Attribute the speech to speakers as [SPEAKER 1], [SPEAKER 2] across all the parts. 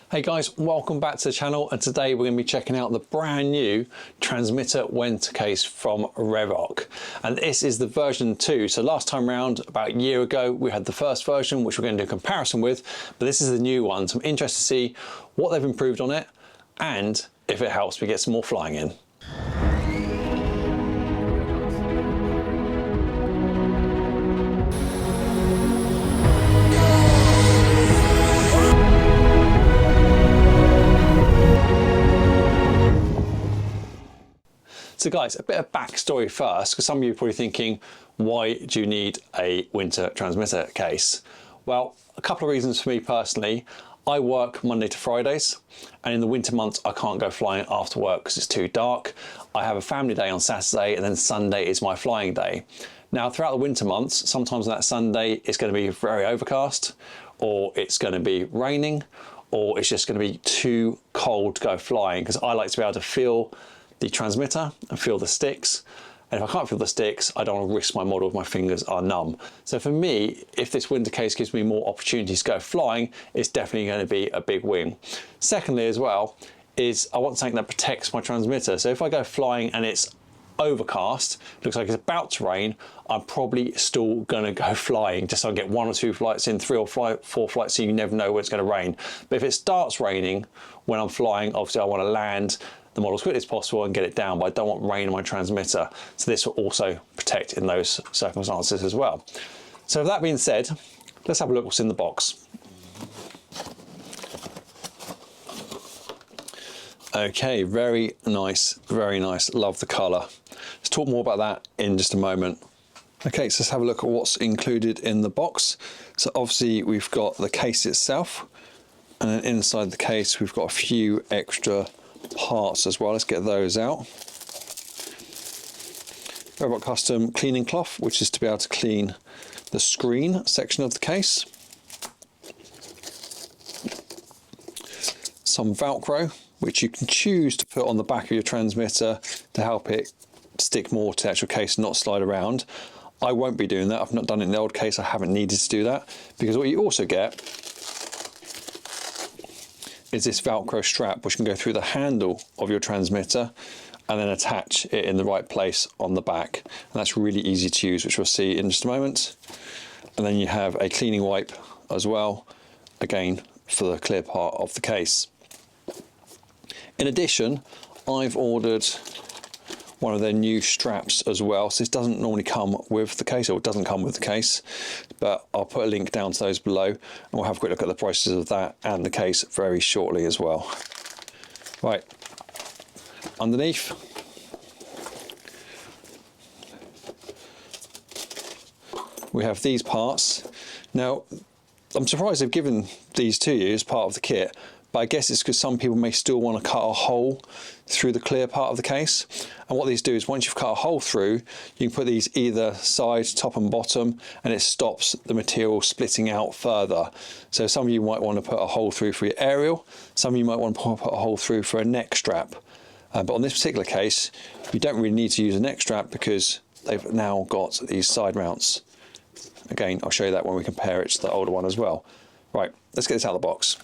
[SPEAKER 1] Hey guys, welcome back to the channel, and today we're going to be checking out the brand new transmitter winter case from Revoc, and this is the version 2. So last time round, about a year ago, we had the first version which we're going to do a comparison with, but this is the new one, so I'm interested to see what they've improved on it and if it helps me get some more flying in. So guys, a bit of backstory first, because some of you are probably thinking, why do you need a winter transmitter case? Well, a couple of reasons for me personally. I work Monday to Fridays, and in the winter months I can't go flying after work because it's too dark. I have a family day on Saturday, and then Sunday is my flying day. Now throughout the winter months, sometimes on that Sunday it's going to be very overcast, or it's going to be raining, or it's just going to be too cold to go flying, because I like to be able to feel the transmitter and feel the sticks, and if I can't feel the sticks, I don't want to risk my model if my fingers are numb. So for me, if this winter case gives me more opportunities to go flying, it's definitely going to be a big win. Secondly as well, is I want something that protects my transmitter. So if I go flying and it's overcast, looks like it's about to rain, I'm probably still going to go flying just so I get 1 or 2 flights in, 3 or 4 flights, so you never know when it's going to rain. But if it starts raining when I'm flying, obviously I want to land the model as quickly as possible and get it down, but I don't want rain in my transmitter. So this will also protect in those circumstances as well. So with that being said, let's have a look what's in the box. Okay, very nice, love the colour. Let's talk more about that in just a moment. Okay, so let's have a look at what's included in the box. So obviously we've got the case itself, and then inside the case we've got a few extra parts as well. Let's get those out. Revoc custom cleaning cloth, which is to be able to clean the screen section of the case. Some Velcro, which you can choose to put on the back of your transmitter to help it stick more to the actual case and not slide around. I won't be doing that. I've not done it in the old case. I haven't needed to do that, because what you also get is this Velcro strap, which can go through the handle of your transmitter and then attach it in the right place on the back. And that's really easy to use, which we'll see in just a moment. And then you have a cleaning wipe as well, again, for the clear part of the case. In addition, I've ordered one of their new straps as well. So this doesn't normally come with the case, or it doesn't come with the case, but I'll put a link down to those below, and we'll have a quick look at the prices of that and the case very shortly as well. Right, underneath, we have these parts. Now, I'm surprised they've given these to you as part of the kit, but I guess it's because some people may still want to cut a hole through the clear part of the case. And what these do is, once you've cut a hole through, you can put these either side, top and bottom, and it stops the material splitting out further. So some of you might want to put a hole through for your aerial, some of you might want to put a hole through for a neck strap. But on this particular case, you don't really need to use a neck strap because they've now got these side mounts. Again, I'll show you that when we compare it to the older one as well. Right, let's get this out of the box.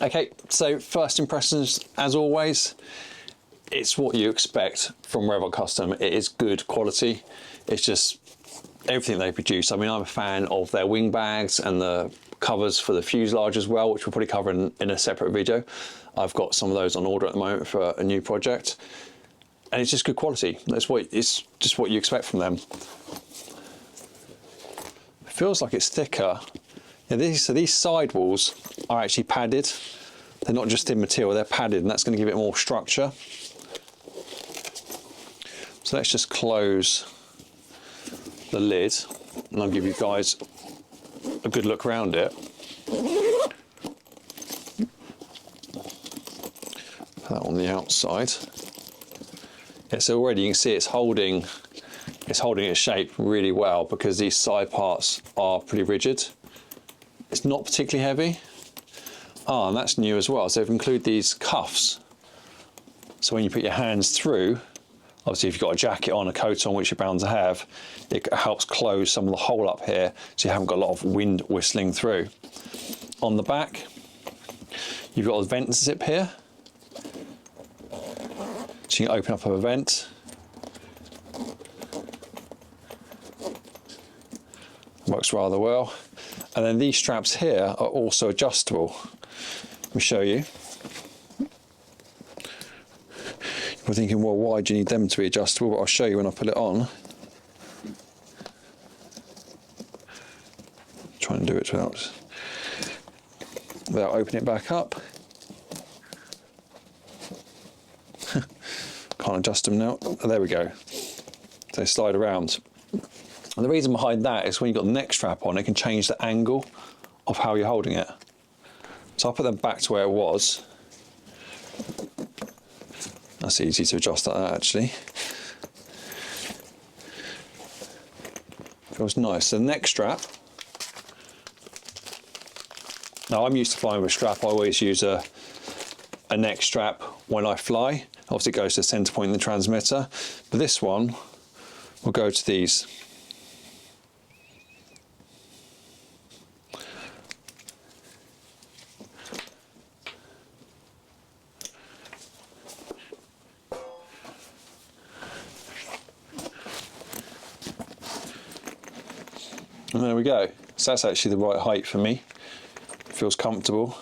[SPEAKER 1] Okay, so first impressions, as always, it's what you expect from Revoc Custom. It is good quality. It's just everything they produce. I mean, I'm a fan of their wing bags and the covers for the fuselage as well, which we'll probably cover in a separate video. I've got some of those on order at the moment for a new project, and it's just good quality. It's just what you expect from them. It feels like it's thicker. Yeah, so these sidewalls are actually padded. They're not just in material, they're padded, and that's going to give it more structure. So let's just close the lid, and I'll give you guys a good look around it. Put that on the outside. Yeah, so already you can see it's holding its shape really well, because these side parts are pretty rigid. It's not particularly heavy. And that's new as well. So they've included these cuffs. So when you put your hands through, obviously if you've got a jacket on, a coat on, which you're bound to have, it helps close some of the hole up here, so you haven't got a lot of wind whistling through. on the back. You've got a vent zip here, so you can open up a vent. Works rather well. And then these straps here are also adjustable. Let me show you. You're thinking, well, why do you need them to be adjustable? But I'll show you when I put it on. Try and do it without opening it back up. Can't adjust them now. Oh, there we go. They slide around. And the reason behind that is when you've got the neck strap on, it can change the angle of how you're holding it. So I'll put them back to where it was. That's easy to adjust like that, actually. Feels nice. The neck strap. Now I'm used to flying with a strap. I always use a neck strap when I fly. Obviously it goes to the center point in the transmitter. But this one will go to these. And there we go. So that's actually the right height for me. Feels comfortable.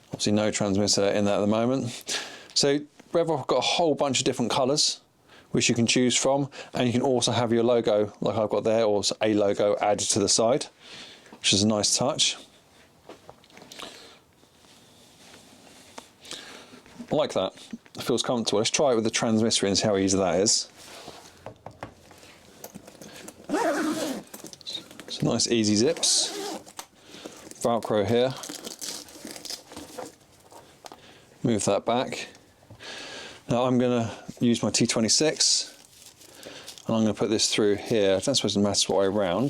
[SPEAKER 1] Obviously no transmitter in that at the moment. So Revoc got a whole bunch of different colours which you can choose from, and you can also have your logo like I've got there, or a logo added to the side, which is a nice touch. I like that. It feels comfortable. Let's try it with the transmitter and see how easy that is. So nice easy zips. Velcro here. Move that back. Now I'm going to use my T26 and I'm going to put this through here. I don't suppose it matters what way around.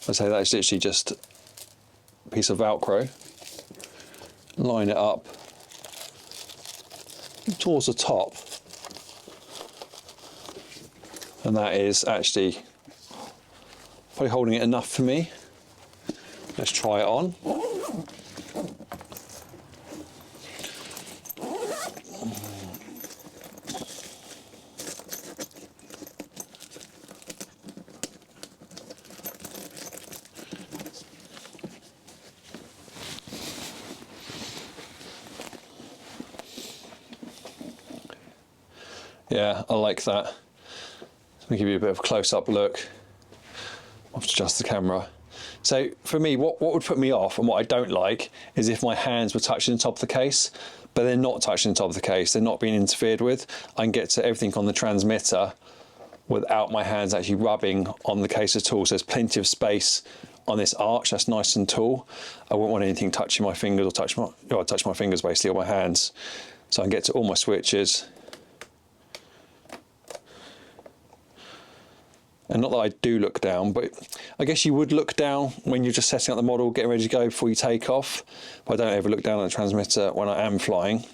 [SPEAKER 1] I'd say that is literally just a piece of Velcro. Line it up towards the top. And that is actually probably holding it enough for me. Let's try it on. Yeah, I like that. Let me give you a bit of a close-up look. I'll have to adjust the camera. So for me, what would put me off and what I don't like is if my hands were touching the top of the case, but they're not touching the top of the case, they're not being interfered with. I can get to everything on the transmitter without my hands actually rubbing on the case at all. So there's plenty of space on this arch, that's nice and tall. I wouldn't want anything touching my fingers or touch my fingers basically, or my hands. So I can get to all my switches. And not that I do look down, but I guess you would look down when you're just setting up the model, getting ready to go before you take off. But I don't ever look down at the transmitter when I am flying.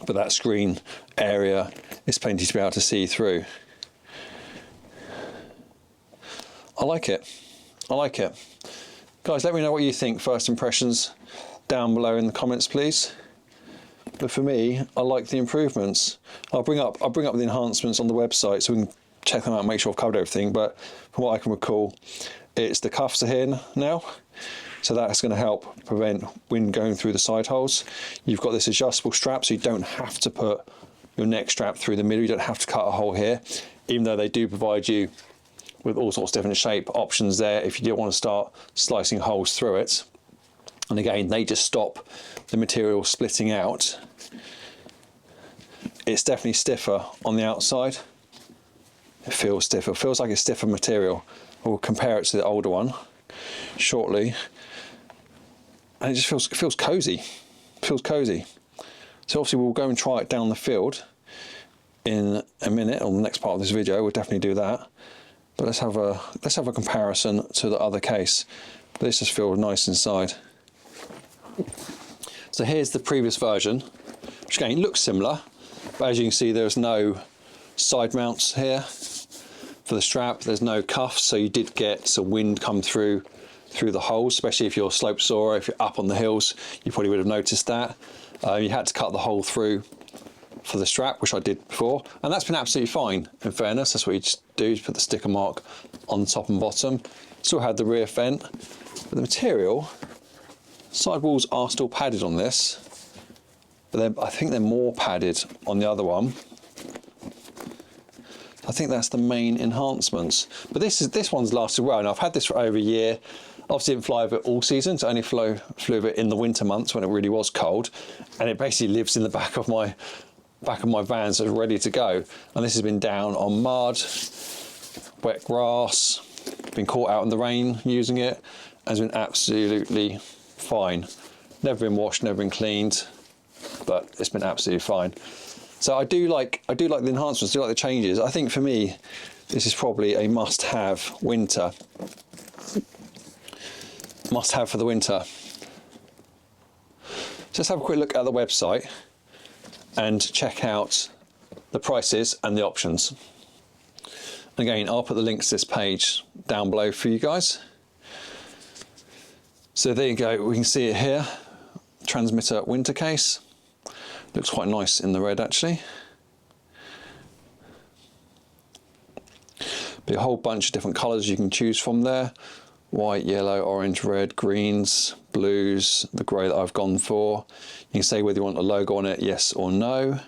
[SPEAKER 1] But that screen area is plenty to be able to see through. I like it. I like it. Guys, let me know what you think. First impressions down below in the comments, please. But for me, I like the improvements. I'll bring up the enhancements on the website so we can check them out and make sure I've covered everything, but from what I can recall, it's the cuffs are here now, so that's going to help prevent wind going through the side holes. You've got this adjustable strap, so you don't have to put your neck strap through the middle, you don't have to cut a hole here, even though they do provide you with all sorts of different shape options there if you do want to start slicing holes through it. And again, they just stop the material splitting out. It's definitely stiffer on the outside. It feels stiffer. It feels like it's stiffer material. We'll compare it to the older one shortly, and it just feels cozy. It feels cozy. So obviously we'll go and try it down the field in a minute, on the next part of this video. We'll definitely do that. But let's have a comparison to the other case. This just feels nice inside. So here's the previous version, which again looks similar, but as you can see, there's no side mounts here For the strap, there's no cuffs, so you did get some wind come through the holes, especially if you're slope soarer, if you're up on the hills, you probably would have noticed that. You had to cut the hole through for the strap, which I did before, and that's been absolutely fine, in fairness. That's what you just do, is put the sticker mark on the top and bottom. Still had the rear vent, but the material, sidewalls are still padded on this, but I think they're more padded on the other one. I think that's the main enhancements. But this one's lasted well, and I've had this for over a year. Obviously didn't fly with it all season, so only flew with it in the winter months when it really was cold. And it basically lives in the back of my van, so it's ready to go. And this has been down on mud, wet grass, been caught out in the rain using it, and has been absolutely fine. Never been washed, never been cleaned, but it's been absolutely fine. So I do like the enhancements, I do like the changes. I think for me, this is probably a must-have winter. Must-have for the winter. Just have a quick look at the website and check out the prices and the options. Again, I'll put the links to this page down below for you guys. So there you go, we can see it here. Transmitter Winter Case. Looks quite nice in the red, actually. Be a whole bunch of different colours you can choose from there. White, yellow, orange, red, greens, blues, the grey that I've gone for. You can say whether you want a logo on it, yes or no.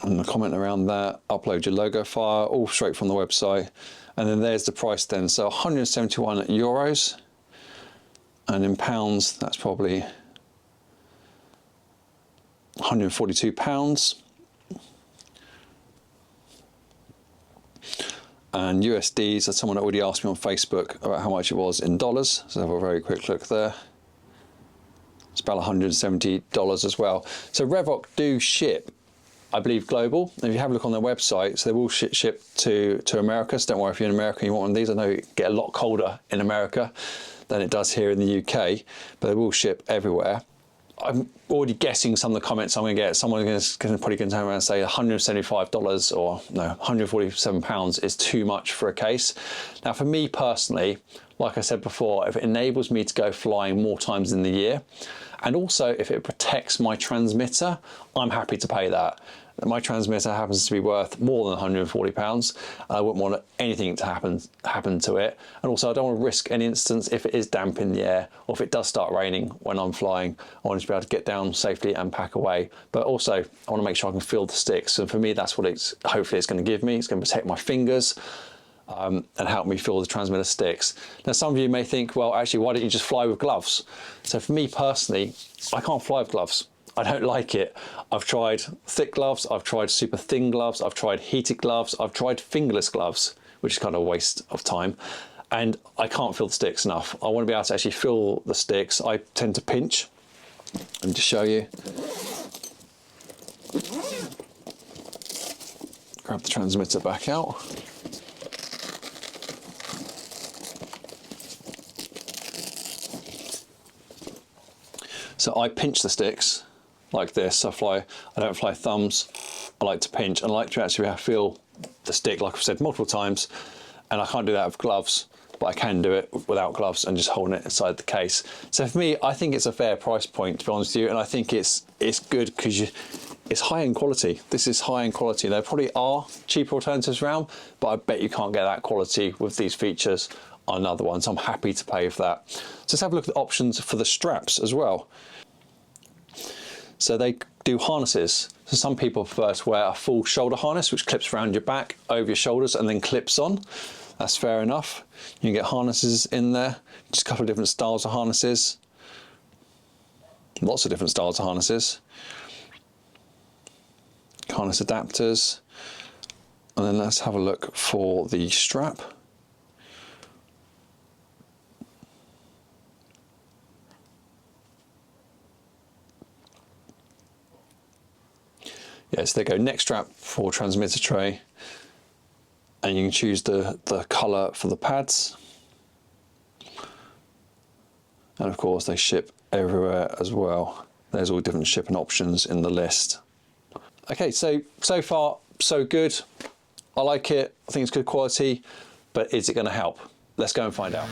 [SPEAKER 1] And the comment around that, upload your logo file, all straight from the website. And then there's the price then. So 171 euros. And in pounds, that's probably £142, and USD, so someone already asked me on Facebook about how much it was in dollars, so have a very quick look there. It's about $170 as well. So Revoc do ship, I believe, global. If you have a look on their website, so they will ship to America, so don't worry if you're in America and you want one of these. I know it get a lot colder in America than it does here in the UK, but they will ship everywhere. I'm already guessing some of the comments I'm going to get. Someone is probably going to turn around and say $175 or no, £147 is too much for a case. Now, for me personally, like I said before, if it enables me to go flying more times in the year, and also if it protects my transmitter, I'm happy to pay that. My transmitter happens to be worth more than £140. I wouldn't want anything to happen to it. And also I don't want to risk any instance if it is damp in the air, or if it does start raining when I'm flying. I want to be able to get down safely and pack away. But also I want to make sure I can feel the sticks. And for me, that's what hopefully it's going to give me. It's going to protect my fingers and help me feel the transmitter sticks. Now, some of you may think, well, actually, why don't you just fly with gloves? So for me personally, I can't fly with gloves. I don't like it. I've tried thick gloves, I've tried super thin gloves, I've tried heated gloves, I've tried fingerless gloves, which is kind of a waste of time. And I can't feel the sticks enough. I want to be able to actually feel the sticks. I tend to pinch. And to show you, grab the transmitter back out. So I pinch the sticks like this. I don't fly thumbs. I like to pinch, and I like to actually feel the stick, like I've said multiple times, and I can't do that with gloves, but I can do it without gloves and just holding it inside the case. So for me, I think it's a fair price point, to be honest with you, and I think it's good because it's high-end quality. This is high-end quality. There probably are cheaper alternatives around, but I bet you can't get that quality with these features on another one, so I'm happy to pay for that. So let's have a look at the options for the straps as well. So they do harnesses. So some people prefer to wear a full shoulder harness, which clips around your back, over your shoulders, and then clips on. That's fair enough. You can get harnesses in there, just a couple of different styles of harnesses. Lots of different styles of harnesses. Harness adapters. And then let's have a look for the strap. Yes, there you go, neck strap for transmitter tray, and you can choose the colour for the pads, and of course they ship everywhere as well. There's all different shipping options in the list. Okay, so far so good. I like it, I think it's good quality, but is it going to help? Let's go and find out.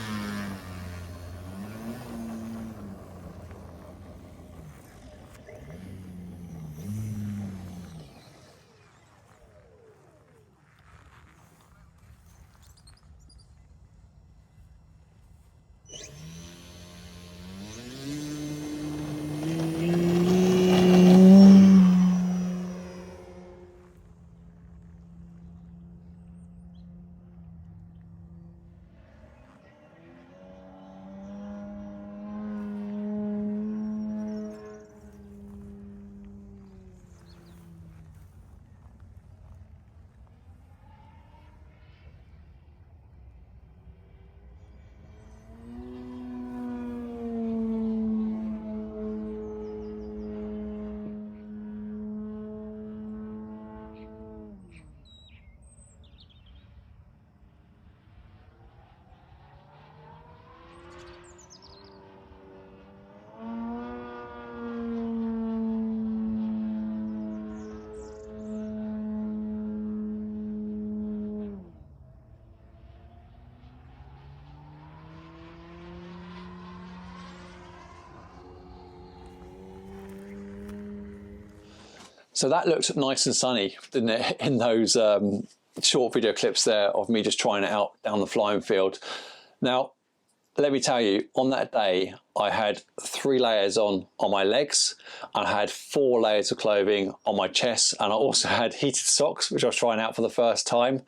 [SPEAKER 1] So that looked nice and sunny, didn't it, in those short video clips there of me just trying it out down the flying field. Now, let me tell you, on that day, I had 3 layers on my legs, and I had 4 layers of clothing on my chest, and I also had heated socks, which I was trying out for the first time.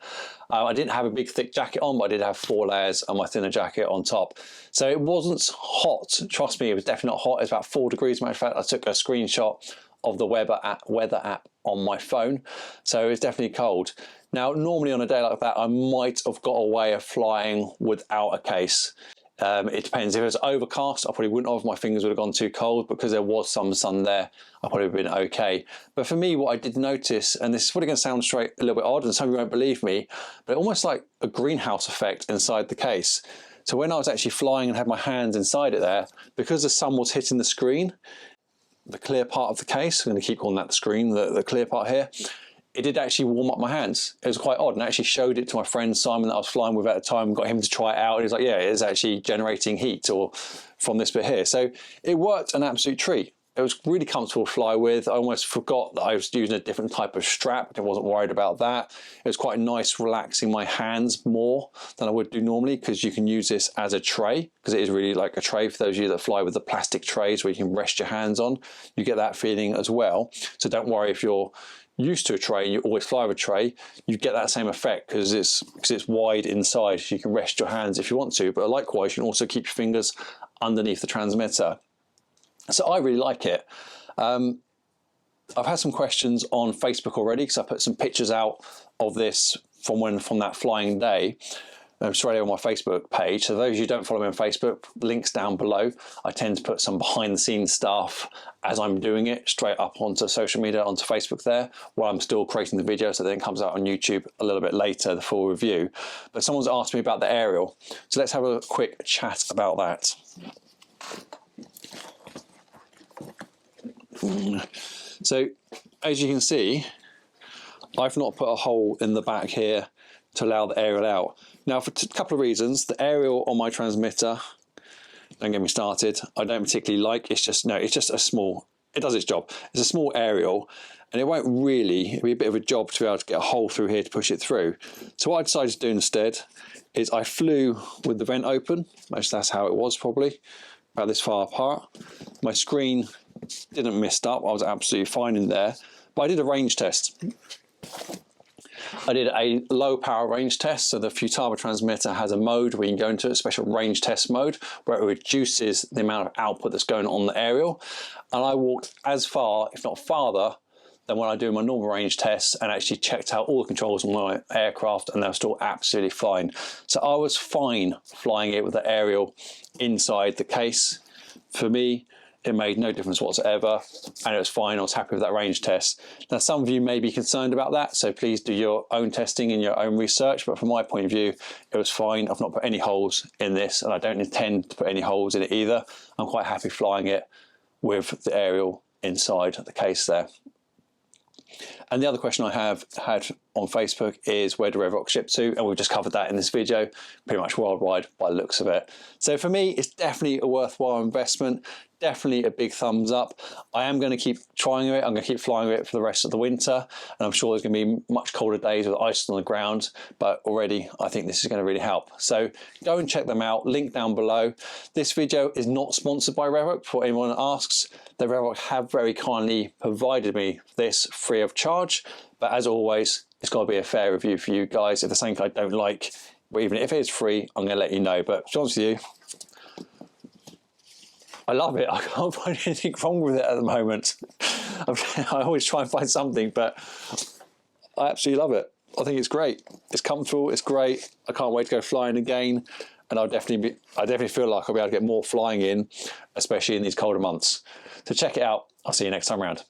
[SPEAKER 1] I didn't have a big thick jacket on, but I did have 4 layers and my thinner jacket on top. So it wasn't hot, trust me, it was definitely not hot. It was about 4 degrees, matter of fact. I took a screenshot of the weather app on my phone, so it's definitely cold. Now, normally on a day like that, I might have got away of flying without a case. It depends. If it was overcast, I probably wouldn't have. My fingers would have gone too cold. Because there was some sun there, I probably would have been okay. But for me, what I did notice, and this is probably going to sound straight a little bit odd, and some of you won't believe me, but almost like a greenhouse effect inside the case. So when I was actually flying and had my hands inside it there, because the sun was hitting the screen, the clear part of the case, I'm going to keep calling that the screen, the clear part here, it did actually warm up my hands. It was quite odd, and I actually showed it to my friend Simon that I was flying with at the time, got him to try it out, and he was like, yeah, it is actually generating heat or from this bit here. So it worked an absolute treat. It was really comfortable to fly with. I almost forgot that I was using a different type of strap. I wasn't worried about that. It was quite nice relaxing my hands more than I would do normally, because you can use this as a tray, because it is really like a tray. For those of you that fly with the plastic trays where you can rest your hands on, you get that feeling as well. So don't worry if you're used to a tray and you always fly with a tray, you get that same effect because it's wide inside, so you can rest your hands if you want to, but likewise you can also keep your fingers underneath the transmitter. So I really like it. I've had some questions on Facebook already, because I put some pictures out of this from that flying day straight over on my Facebook page. So those of you who don't follow me on Facebook, links down below. I tend to put some behind the scenes stuff as I'm doing it straight up onto social media, onto Facebook there, while I'm still creating the video, so then it comes out on YouTube a little bit later, the full review. But someone's asked me about the aerial, so let's have a quick chat about that. So as you can see, I've not put a hole in the back here to allow the aerial out. Now, for a couple of reasons, the aerial on my transmitter, don't get me started, I don't particularly like. It's just a small, it does its job. It's a small aerial, and it won't really, it'll be a bit of a job to be able to get a hole through here to push it through. So what I decided to do instead is I flew with the vent open. Most that's how it was, probably about this far apart. My screen didn't mist up, I was absolutely fine in there, but I did a range test. I did a low power range test. So the Futaba transmitter has a mode where you can go into a special range test mode where it reduces the amount of output that's going on the aerial. And I walked as far, if not farther, than when I do my normal range tests, and actually checked out all the controls on my aircraft, and they were still absolutely fine. So I was fine flying it with the aerial inside the case. For me, it made no difference whatsoever, and it was fine. I was happy with that range test. Now, some of you may be concerned about that, so please do your own testing and your own research, but from my point of view, it was fine. I've not put any holes in this, and I don't intend to put any holes in it either. I'm quite happy flying it with the aerial inside the case there. And the other question I have had on Facebook is where do Revoc ship to, and we've just covered that in this video, pretty much worldwide by the looks of it. So for me, it's definitely a worthwhile investment, definitely a big thumbs up. I am going to keep trying it, I'm going to keep flying with it for the rest of the winter, and I'm sure there's going to be much colder days with ice on the ground, but already I think this is going to really help. So go and check them out, link down below. This video is not sponsored by Revoc, for anyone that asks. The Revoc have very kindly provided me this free of charge, but as always, it's got to be a fair review for you guys. If there's something I don't like, or even if it is free, I'm going to let you know. But to be honest with you, I love it. I can't find anything wrong with it at the moment. I always try and find something, but I absolutely love it. I think it's great. It's comfortable, it's great. I can't wait to go flying again. And I definitely feel like I'll be able to get more flying in, especially in these colder months. So check it out. I'll see you next time around.